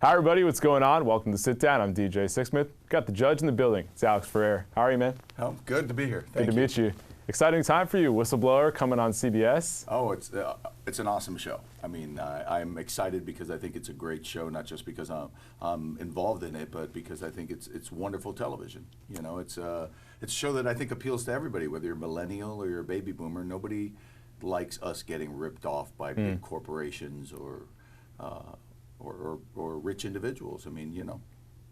Hi everybody, what's going on? Welcome to Sit Down. I'm DJ Sixsmith. Got the judge in the building. It's Alex Ferrer. How are you, man? Oh, good to be here. Good to meet you. Exciting time for you. Whistleblower coming on CBS. Oh, it's an awesome show. I mean, I'm excited because I think it's a great show, not just because I'm involved in it, but because I think it's wonderful television. You know, it's a show that I think appeals to everybody, whether you're a millennial or you're a baby boomer. Nobody likes us getting ripped off by big corporations or rich individuals. I mean, you know,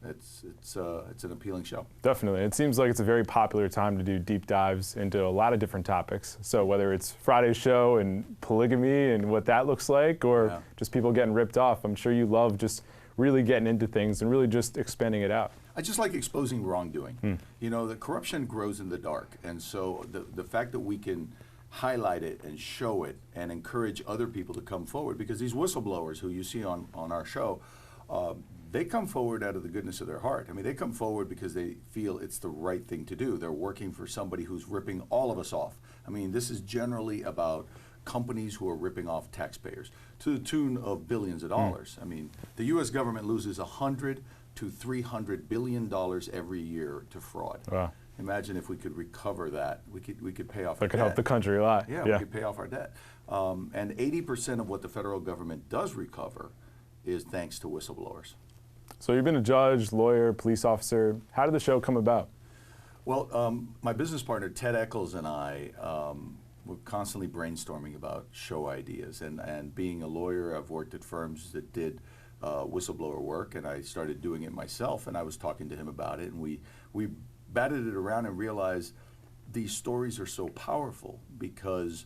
it's an appealing show. Definitely. It seems like it's a very popular time to do deep dives into a lot of different topics. So whether it's Friday's show and polygamy and what that looks like, or just people getting ripped off, I'm sure you love just really getting into things and really just expanding it out. I just like exposing wrongdoing. You know, the corruption grows in the dark, and so the fact that we can highlight it and show it and encourage other people to come forward, because these whistleblowers who you see on our show, they come forward out of the goodness of their heart. I mean, they come forward because they feel it's the right thing to do. They're working for somebody who's ripping all of us off. I mean, this is generally about companies who are ripping off taxpayers to the tune of billions of dollars. I mean, the U.S. government loses $100 to $300 billion every year to fraud. Wow. Imagine if we could recover that. We could pay off. That could help the country a lot. Yeah, we could pay off our debt. And 80% of what the federal government does recover is thanks to whistleblowers. So you've been a judge, lawyer, police officer. How did the show come about? Well, my business partner, Ted Eccles, and I were constantly brainstorming about show ideas. And being a lawyer, I've worked at firms that did whistleblower work, and I started doing it myself. And I was talking to him about it, and we batted it around and realized these stories are so powerful because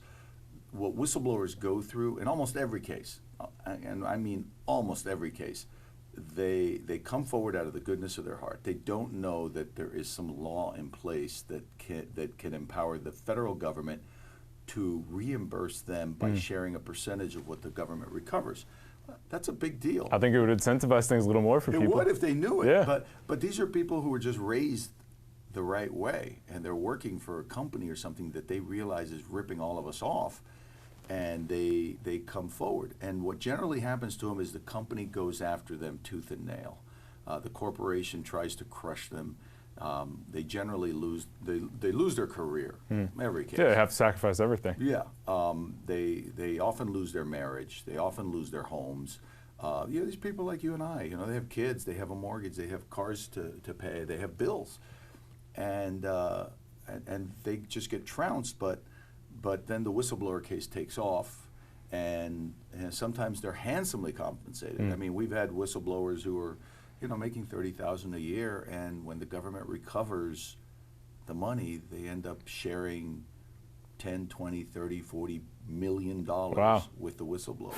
what whistleblowers go through in almost every case, and I mean almost every case, they come forward out of the goodness of their heart. They don't know that there is some law in place that can empower the federal government to reimburse them by sharing a percentage of what the government recovers. That's a big deal. I think it would incentivize things a little more for people. It would if they knew it. Yeah. But these are people who were just raised the right way, and they're working for a company or something that they realize is ripping all of us off, and they come forward. And what generally happens to them is the company goes after them tooth and nail. The corporation tries to crush them. They generally lose. They lose their career. Every case. Yeah, they have to sacrifice everything. Yeah. They often lose their marriage. They often lose their homes. You know, these people like you and I. You know, they have kids. They have a mortgage. They have cars to pay. They have bills. And they just get trounced, but then the whistleblower case takes off, and sometimes they're handsomely compensated. I mean, we've had whistleblowers who are, you know, making $30,000 a year, and when the government recovers the money, they end up sharing 10, 20, 30, 40 million dollars with the whistleblower.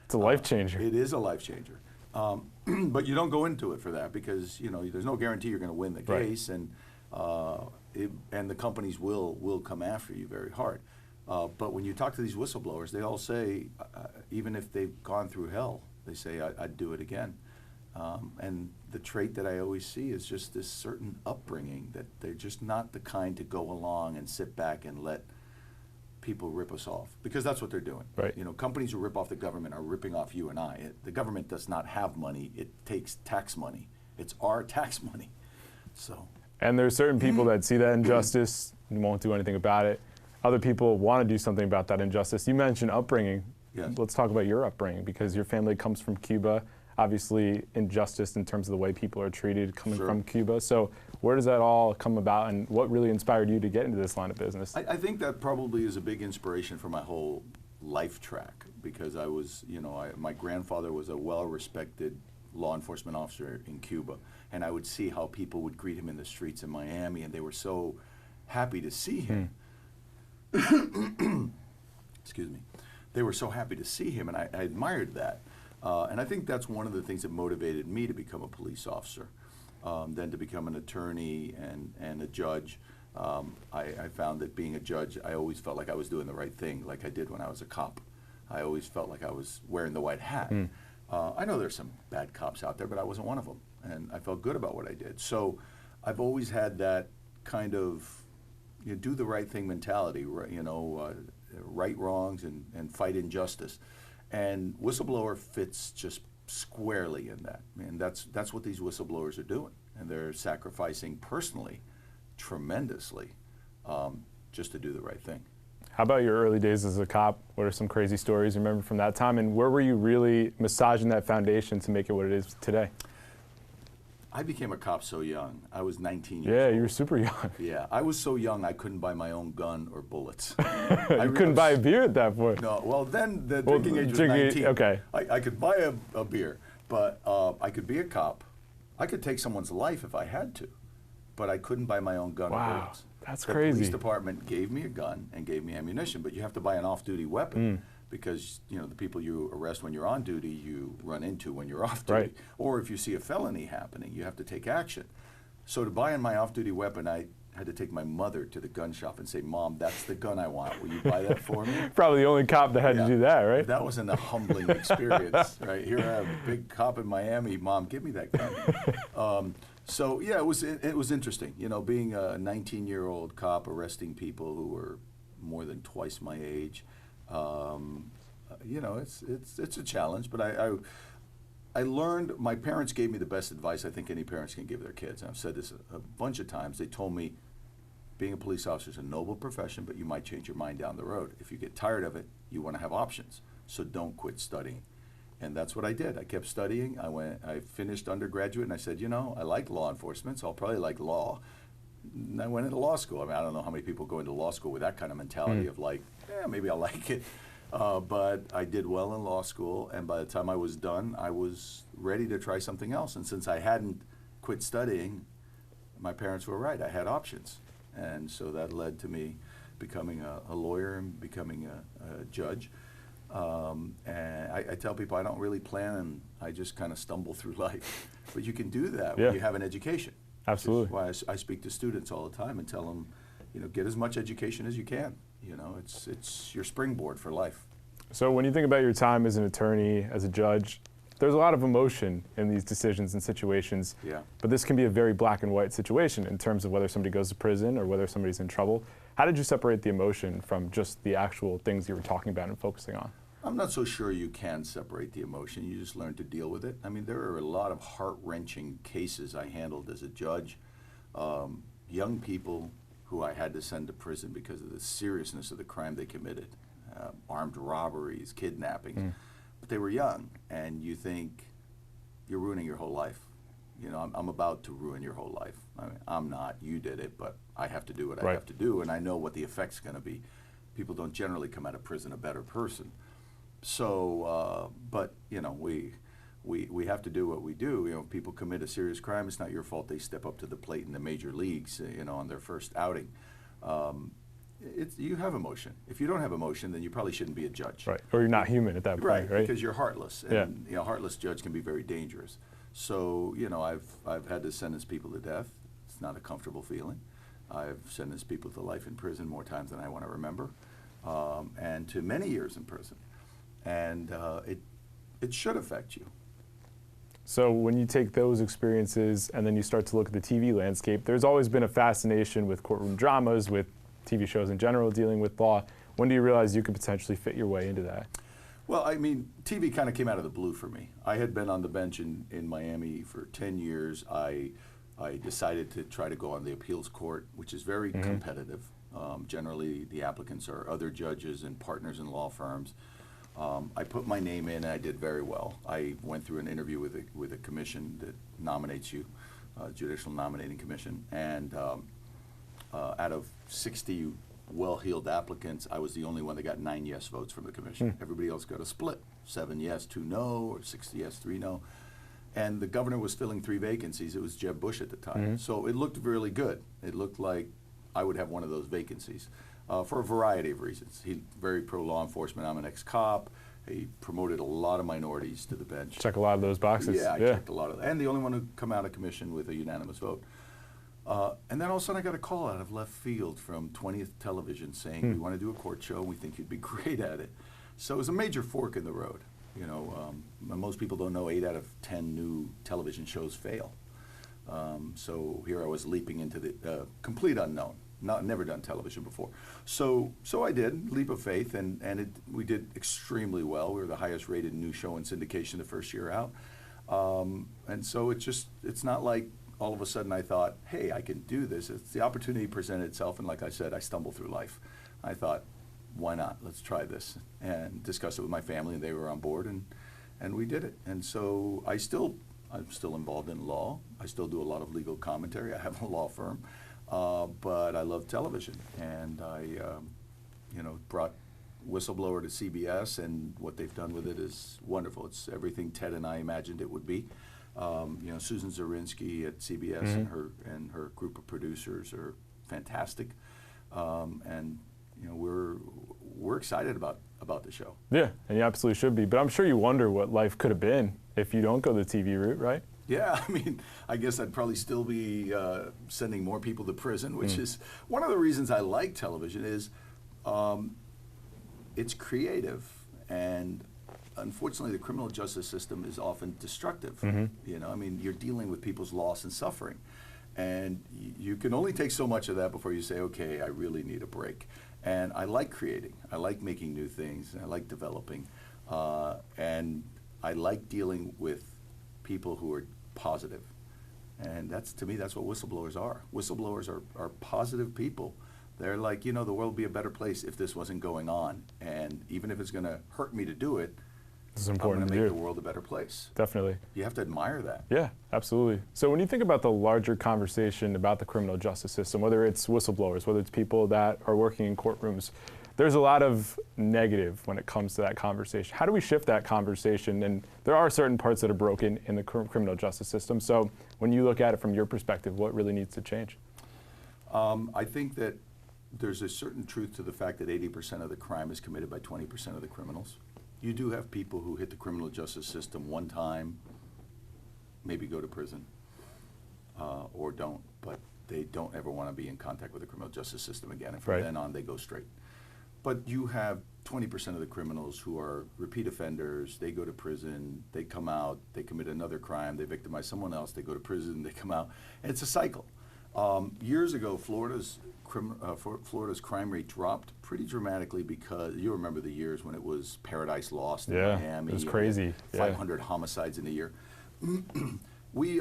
It's a life changer. It is a life changer. But you don't go into it for that because, you know, there's no guarantee you're going to win the case, and the companies will come after you very hard. But when you talk to these whistleblowers, they all say, even if they've gone through hell, they say, I'd do it again. And the trait that I always see is just this certain upbringing, that they're just not the kind to go along and sit back and let people rip us off, because that's what they're doing. Right. You know, companies who rip off the government are ripping off you and I. The government does not have money. It takes tax money. It's our tax money. So. And there's certain people that see that injustice and won't do anything about it. Other people want to do something about that injustice. You mentioned upbringing. Yes. Let's talk about your upbringing, because your family comes from Cuba. Obviously, injustice in terms of the way people are treated coming from Cuba. So where does that all come about, and what really inspired you to get into this line of business? I think that probably is a big inspiration for my whole life track, because I was, you know, my grandfather was a well-respected law enforcement officer in Cuba, and I would see how people would greet him in the streets in Miami, and they were so happy to see him. Excuse me. They were so happy to see him, and I admired that. And I think that's one of the things that motivated me to become a police officer, then to become an attorney and a judge. I found that being a judge, I always felt like I was doing the right thing, like I did when I was a cop. I always felt like I was wearing the white hat. I know there's some bad cops out there, but I wasn't one of them, and I felt good about what I did. So I've always had that kind of, you know, do the right thing mentality, you know, right wrongs and fight injustice. And Whistleblower fits just squarely in that. And that's what these whistleblowers are doing. And they're sacrificing personally, tremendously, just to do the right thing. How about your early days as a cop? What are some crazy stories you remember from that time? And where were you really massaging that foundation to make it what it is today? I became a cop so young. I was 19 years old. Yeah, you were super young. Yeah, I was so young I couldn't buy my own gun or bullets. You couldn't buy a beer at that point. No, well then the drinking age was 19. Okay. I could buy a beer, but I could be a cop. I could take someone's life if I had to, but I couldn't buy my own gun or bullets. That's the crazy. The police department gave me a gun and gave me ammunition, but you have to buy an off-duty weapon because the people you arrest when you're on duty, you run into when you're off duty. Right. Or if you see a felony happening, you have to take action. So to buy in my off-duty weapon, I had to take my mother to the gun shop and say, "Mom, that's the gun I want. Will you buy that for me?" Probably the only cop that had to do that, right? That wasn't a humbling experience, right? Here I have a big cop in Miami. Mom, give me that gun. So yeah, it was interesting, being a 19-year-old cop arresting people who were more than twice my age. It's a challenge, but I learned. My parents gave me the best advice I think any parents can give their kids. And I've said this a bunch of times. They told me, being a police officer is a noble profession, but you might change your mind down the road. If you get tired of it, you want to have options. So don't quit studying. And that's what I did. I kept studying. I finished undergraduate, and I said, I like law enforcement, so I'll probably like law. And I went into law school. I mean, I don't know how many people go into law school with that kind of mentality of like, maybe I'll like it. But I did well in law school, and by the time I was done, I was ready to try something else. And since I hadn't quit studying, my parents were right. I had options. And so that led to me becoming a lawyer and becoming a judge. And I tell people I don't really plan, and I just kind of stumble through life. But you can do that when you have an education. Absolutely. Which is why I speak to students all the time and tell them, get as much education as you can. It's your springboard for life. So when you think about your time as an attorney, as a judge, there's a lot of emotion in these decisions and situations. Yeah. But this can be a very black and white situation in terms of whether somebody goes to prison or whether somebody's in trouble. How did you separate the emotion from just the actual things you were talking about and focusing on? I'm not so sure you can separate the emotion. You just learn to deal with it. I mean, there are a lot of heart-wrenching cases I handled as a judge. Young people who I had to send to prison because of the seriousness of the crime they committed. Armed robberies, kidnappings. But they were young, and you think you're ruining your whole life. I'm about to ruin your whole life. I mean, I'm not. You did it, but I have to do what I have to do, and I know what the effect's going to be. People don't generally come out of prison a better person. So, but we have to do what we do. If people commit a serious crime, it's not your fault they step up to the plate in the major leagues, on their first outing. You have emotion. If you don't have emotion, then you probably shouldn't be a judge. Right, or you're not human at that point, right? Because you're heartless, and heartless judge can be very dangerous. So, I've had to sentence people to death. It's not a comfortable feeling. I've sentenced people to life in prison more times than I want to remember, and to many years in prison. And it should affect you. So when you take those experiences and then you start to look at the TV landscape, there's always been a fascination with courtroom dramas, with TV shows in general dealing with law. When do you realize you could potentially fit your way into that? Well, I mean, TV kind of came out of the blue for me. I had been on the bench in Miami for 10 years. I decided to try to go on the appeals court, which is very competitive. Generally, the applicants are other judges and partners in law firms. I put my name in, and I did very well. I went through an interview with a commission that nominates you, Judicial Nominating Commission, and out of 60 well-heeled applicants, I was the only one that got 9 yes votes from the commission. Everybody else got a split, 7 yes, 2 no, or 6 yes, 3 no. And the governor was filling 3 vacancies. It was Jeb Bush at the time. So it looked really good. It looked like I would have one of those vacancies. For a variety of reasons. He's very pro-law enforcement. I'm an ex-cop. He promoted a lot of minorities to the bench. Check a lot of those boxes. Yeah, I checked a lot of them. And the only one who come out of commission with a unanimous vote. And then all of a sudden I got a call out of left field from 20th Television saying, we want to do a court show and we think you'd be great at it. So it was a major fork in the road. Most people don't know 8 out of 10 new television shows fail. So here I was leaping into the complete unknown. never done television before. So I did, leap of faith, and we did extremely well. We were the highest rated new show in syndication the first year out. And so it's not like all of a sudden I thought, hey, I can do this. It's the opportunity presented itself, and like I said, I stumble through life. I thought, why not? Let's try this, and discuss it with my family, and they were on board, and we did it. And so I'm still involved in law. I still do a lot of legal commentary. I have a law firm, but I love television, and I, brought Whistleblower to CBS, and what they've done with it is wonderful. It's everything Ted and I imagined it would be. Susan Zirinsky at CBS and her group of producers are fantastic, and we're excited about the show. Yeah, and you absolutely should be. But I'm sure you wonder what life could have been if you don't go the TV route, right? Yeah, I mean, I guess I'd probably still be sending more people to prison, which is one of the reasons I like television. Is it's creative, and unfortunately, the criminal justice system is often destructive. I mean, you're dealing with people's loss and suffering, and you can only take so much of that before you say, okay, I really need a break. And I like creating. I like making new things. And I like developing, and I like dealing with people who are positive. And to me, that's what whistleblowers are. Whistleblowers are positive people. They're like, the world would be a better place if this wasn't going on. And even if it's going to hurt me to do it, it's important to make the world a better place. Definitely. You have to admire that. Yeah, absolutely. So when you think about the larger conversation about the criminal justice system, whether it's whistleblowers, whether it's people that are working in courtrooms, there's a lot of negative when it comes to that conversation. How do we shift that conversation? And there are certain parts that are broken in the criminal justice system. So when you look at it from your perspective, what really needs to change? I think that there's a certain truth to the fact that 80% of the crime is committed by 20% of the criminals. You do have people who hit the criminal justice system one time, maybe go to prison, or don't, but they don't ever want to be in contact with the criminal justice system again, and from then on they go straight. But you have 20% of the criminals who are repeat offenders. They go to prison, they come out, they commit another crime, they victimize someone else, they go to prison, they come out, and it's a cycle. Years ago, Florida's crime rate dropped pretty dramaticady because you remember the years when it was Paradise Lost in Miami. It was crazy. 500 homicides in a year. We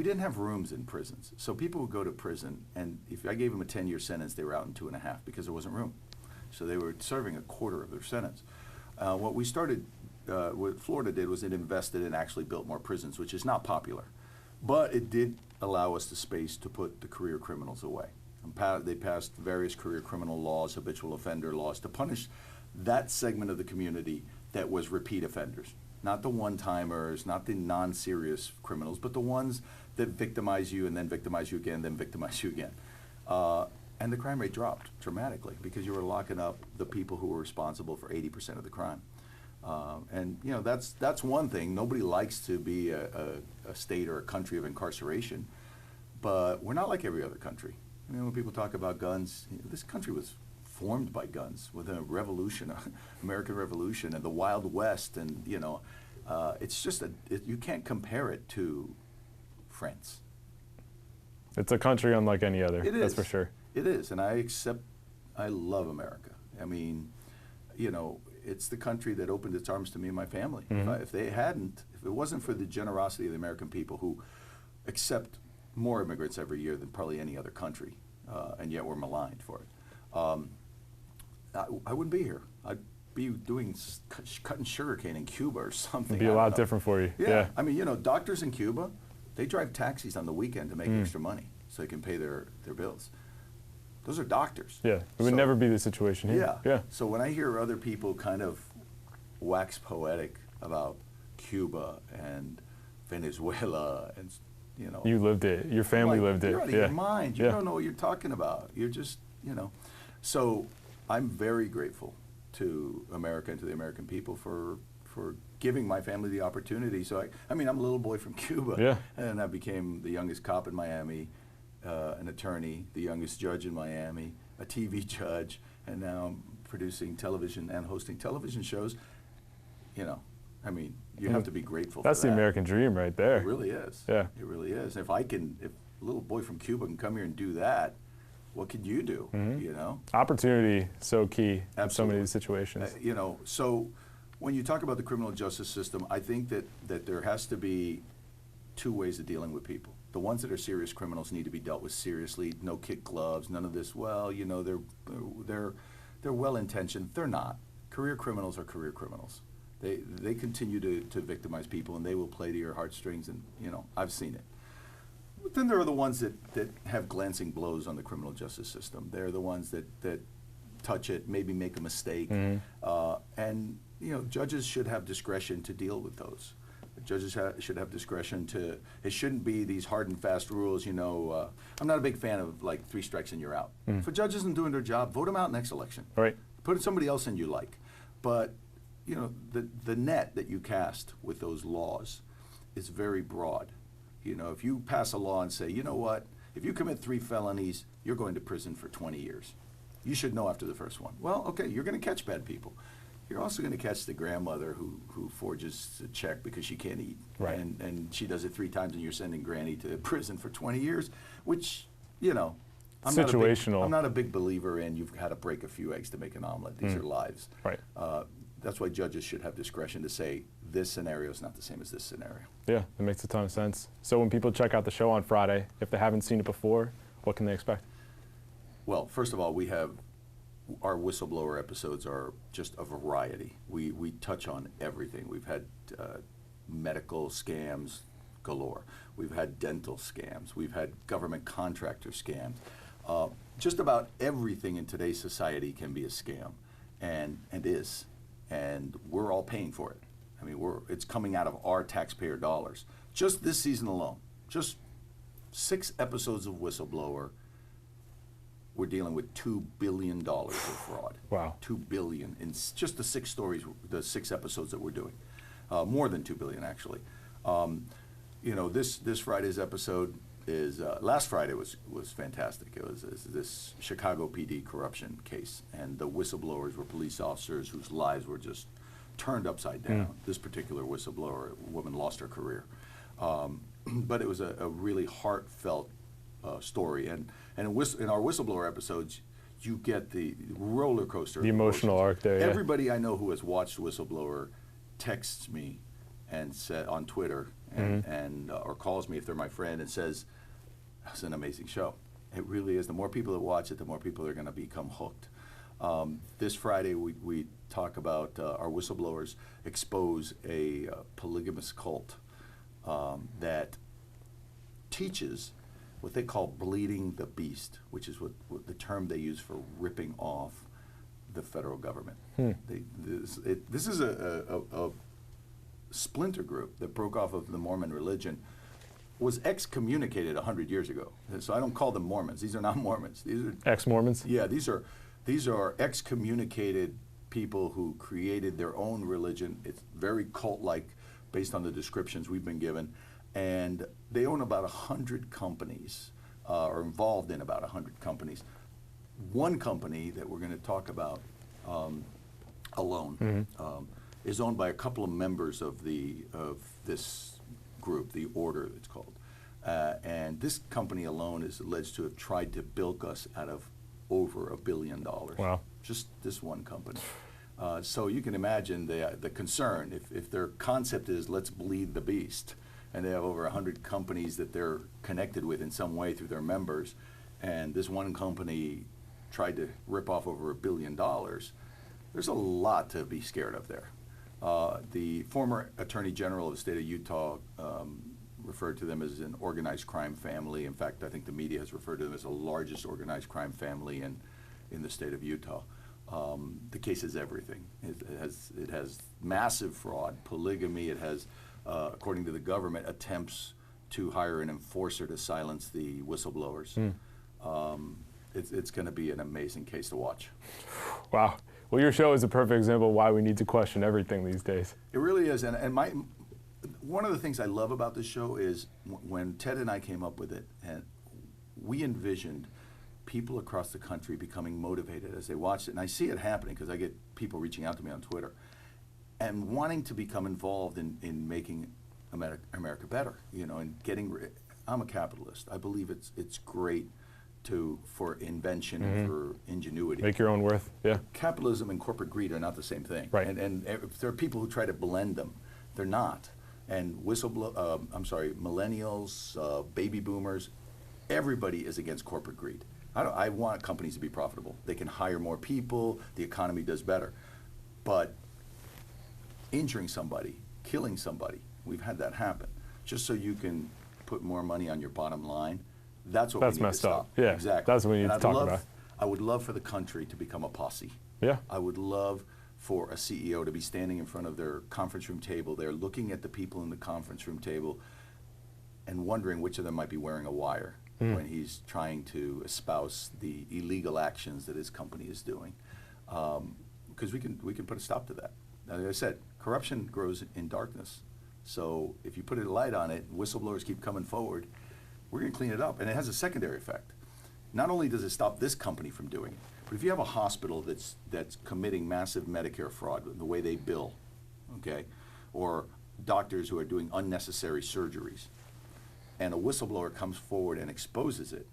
didn't have rooms in prisons, so people would go to prison, and if I gave them a 10-year sentence, they were out in 2.5 because there wasn't room. So they were serving a quarter of their sentence. What Florida did was it invested and actually built more prisons, which is not popular, but it did allow us the space to put the career criminals away. They passed various career criminal laws, habitual offender laws, to punish that segment of the community that was repeat offenders. Not the one-timers, not the non-serious criminals, but the ones that victimize you and then victimize you again, then victimize you again. And the crime rate dropped dramatically because you were locking up the people who were responsible for 80% of the crime. And that's one thing. Nobody likes to be a state or a country of incarceration, but we're not like every other country. I mean, when people talk about guns, this country was formed by guns with a revolution, American Revolution, and the Wild West, and it's just you can't compare it to France. It's a country unlike any other. It is. That's for sure. It is, and I love America. I mean, it's the country that opened its arms to me and my family. If it wasn't for the generosity of the American people who accept more immigrants every year than probably any other country, and yet we're maligned for it, I wouldn't be here. I'd be cutting sugarcane in Cuba or something. It'd be a lot different for you. Yeah. I mean, doctors in Cuba, they drive taxis on the weekend to make extra money so they can pay their bills. Those are doctors. Yeah, it would never be the situation here. Yeah. So when I hear other people kind of wax poetic about Cuba and Venezuela and you lived it. Your family lived it. You're out of your mind. You don't know what you're talking about. You're just So I'm very grateful to America and to the American people for giving my family the opportunity. So I mean, I'm a little boy from Cuba, and I became the youngest cop in Miami. An attorney, the youngest judge in Miami, a TV judge, and now I'm producing television and hosting television shows. I mean, you have to be grateful for that. That's the American dream right there. It really is. Yeah. It really is. If a little boy from Cuba can come here and do that, What could you do? You know, opportunity so key in so many Absolutely. of these situations. You know, so when you talk about the criminal justice system, I think that there has to be two ways of dealing with people. The ones that are serious criminals need to be dealt with seriously. No kid gloves. None of this. Well, you know, they're well intentioned. They're not. Career criminals are career criminals. They continue to victimize people, and they will play to your heartstrings. And you know, I've seen it. But then there are the ones that have glancing blows on the criminal justice system. They're the ones that touch it, maybe make a mistake, and you know, judges should have discretion to deal with those. Judges should have discretion to. It shouldn't be these hard and fast rules. You know, I'm not a big fan of like 3 strikes and you're out. If a judge isn't doing their job, vote them out next election. Right. Put somebody else in you like. But you know, the net that you cast with those laws is very broad. You know, if you pass a law and say, you know what, if you commit 3 felonies, you're going to prison for 20 years. You should know after the first one. Well, okay, you're going to catch bad people. You're also going to catch the grandmother who forges a check because she can't eat. Right. And she does it 3 times and you're sending granny to prison for 20 years, which, you know, Situational. I'm not a big believer in you've got to break a few eggs to make an omelet. These are lives. Right. That's why judges should have discretion to say this scenario is not the same as this scenario. Yeah, that makes a ton of sense. So when people check out the show on Friday, if they haven't seen it before, what can they expect? Well, first of all, we have our whistleblower episodes are just a variety. We touch on everything. We've had medical scams galore. We've had dental scams. We've had government contractor scams. Just about everything in today's society can be a scam, and is, and we're all paying for it. I mean, it's coming out of our taxpayer dollars. Just this season alone, just 6 episodes of Whistleblower, we're dealing with $2 billion of fraud. Wow. $2 billion in just the 6 stories, the 6 episodes that we're doing. More than $2 billion, actually. You know, this Friday's episode is, last Friday was fantastic. It was this Chicago PD corruption case, and the whistleblowers were police officers whose lives were just turned upside down. This particular whistleblower woman lost her career. But it was a really heartfelt story, and in our whistleblower episodes, you get the roller coaster. The emotional arc there. Yeah. Everybody I know who has watched Whistleblower texts me and said on Twitter and or calls me if they're my friend and says, "It's an amazing show." It really is. The more people that watch it, the more people are going to become hooked. This Friday, we talk about our whistleblowers expose a polygamous cult that teaches what they call bleeding the beast, which is what the term they use for ripping off the federal government. This is a splinter group that broke off of the Mormon religion, was excommunicated 100 years ago. So I don't call them Mormons. These are not Mormons. These are Ex-Mormons? Yeah, these are excommunicated people who created their own religion. It's very cult-like based on the descriptions we've been given. And they own about 100 companies, or involved in about 100 companies. One company that we're going to talk about alone is owned by a couple of members of this group, the Order it's called. And this company alone is alleged to have tried to bilk us out of over $1 billion. Wow. Just this one company. So you can imagine the concern if their concept is let's bleed the beast, and they have over 100 companies that they're connected with in some way through their members, and this one company tried to rip off over $1 billion, there's a lot to be scared of there. The former Attorney General of the state of Utah referred to them as an organized crime family. In fact, I think the media has referred to them as the largest organized crime family in the state of Utah. The case is everything. It has massive fraud, polygamy. It has, according to the government, attempts to hire an enforcer to silence the whistleblowers. It's going to be an amazing case to watch. Wow. Well, your show is a perfect example of why we need to question everything these days. It really is. And one of the things I love about this show is when Ted and I came up with it, and we envisioned people across the country becoming motivated as they watched it. And I see it happening because I get people reaching out to me on Twitter and wanting to become involved in making America better, you know, and getting I'm a capitalist. I believe it's great for invention and for ingenuity. Make your own worth, yeah. Capitalism and corporate greed are not the same thing. Right. And there are people who try to blend them. They're not. And millennials, baby boomers, everybody is against corporate greed. I want companies to be profitable. They can hire more people, the economy does better. But injuring somebody, killing somebody, we've had that happen, just so you can put more money on your bottom line, that's what we need to stop. Up. Yeah, exactly. That's what we need to talk about. I would love for the country to become a posse. Yeah. I would love for a CEO to be standing in front of their conference room table. They're looking at the people in the conference room table and wondering which of them might be wearing a wire when he's trying to espouse the illegal actions that his company is doing. Because we can put a stop to that. Now, as I said, corruption grows in darkness. So if you put a light on it, whistleblowers keep coming forward, we're going to clean it up. And it has a secondary effect. Not only does it stop this company from doing it, but if you have a hospital that's committing massive Medicare fraud in the way they bill, okay, or doctors who are doing unnecessary surgeries, and a whistleblower comes forward and exposes it,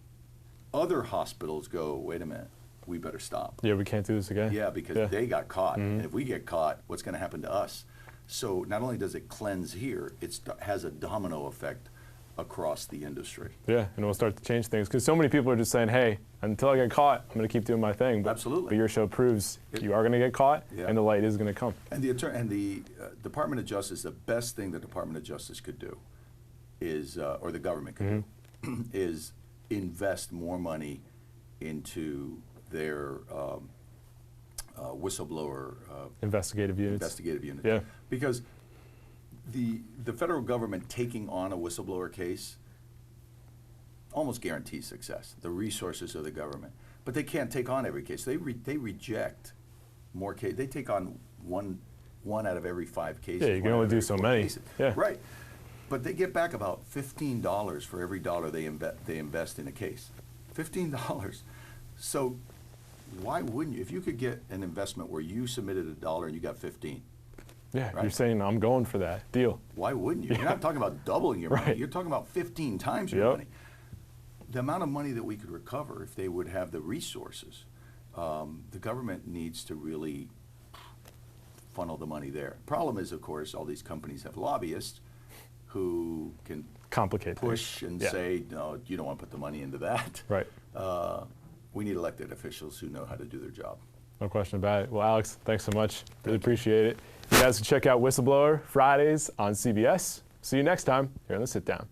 other hospitals go, wait a minute, we better stop. Yeah, we can't do this again. Yeah, because they got caught. And if we get caught, what's going to happen to us? So not only does it cleanse here, it has a domino effect across the industry. Yeah, and we'll start to change things. Because so many people are just saying, hey, until I get caught, I'm going to keep doing my thing. But, Absolutely. But your show proves you are going to get caught, and the light is going to come. And the Department of Justice, the best thing the Department of Justice could do is, or the government could do, is invest more money into their whistleblower investigative units. Yeah. Because the federal government taking on a whistleblower case almost guarantees success. The resources of the government, but they can't take on every case. They reject more cases. They take on one out of every 5 cases. Yeah, you can only do so many. Cases. Yeah. Right. But they get back about $15 for every dollar they invest in a case. $15. So why wouldn't you? If you could get an investment where you submitted $1 and you got 15. Yeah, right? You're saying I'm going for that deal. Why wouldn't you? You're not talking about doubling your money. You're talking about 15 times your money. The amount of money that we could recover if they would have the resources, the government needs to really funnel the money there. Problem is, of course, all these companies have lobbyists who can complicate push things. and say, no, you don't want to put the money into that. Right. We need elected officials who know how to do their job. No question about it. Well, Alex, thanks so much. Really appreciate it. You guys can check out Whistleblower Fridays on CBS. See you next time here on The Sit Down.